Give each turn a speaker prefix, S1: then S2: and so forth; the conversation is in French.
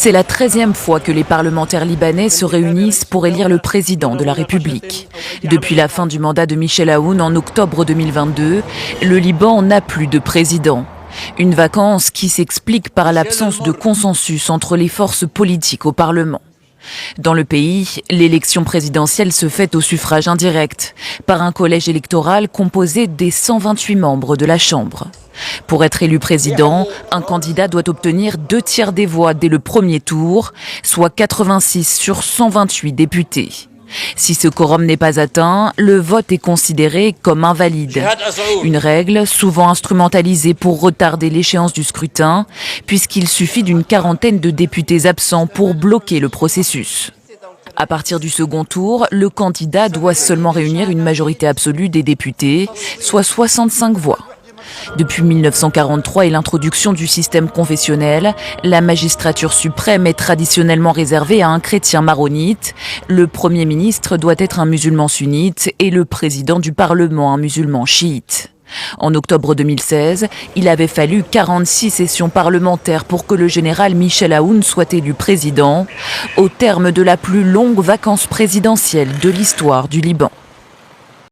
S1: C'est la 13e fois que les parlementaires libanais se réunissent pour élire le président de la République. Depuis la fin du mandat de Michel Aoun en octobre 2022, le Liban n'a plus de président. Une vacance qui s'explique par l'absence de consensus entre les forces politiques au Parlement. Dans le pays, l'élection présidentielle se fait au suffrage indirect, par un collège électoral composé des 128 membres de la Chambre. Pour être élu président, un candidat doit obtenir 2/3 des voix dès le premier tour, soit 86 sur 128 députés. Si ce quorum n'est pas atteint, le vote est considéré comme invalide. Une règle souvent instrumentalisée pour retarder l'échéance du scrutin, puisqu'il suffit d'une quarantaine de députés absents pour bloquer le processus. À partir du second tour, le candidat doit seulement réunir une majorité absolue des députés, soit 65 voix. Depuis 1943 et l'introduction du système confessionnel, la magistrature suprême est traditionnellement réservée à un chrétien maronite. Le Premier ministre doit être un musulman sunnite et le président du Parlement un musulman chiite. En octobre 2016, il avait fallu 46 sessions parlementaires pour que le général Michel Aoun soit élu président, au terme de la plus longue vacance présidentielle de l'histoire du Liban.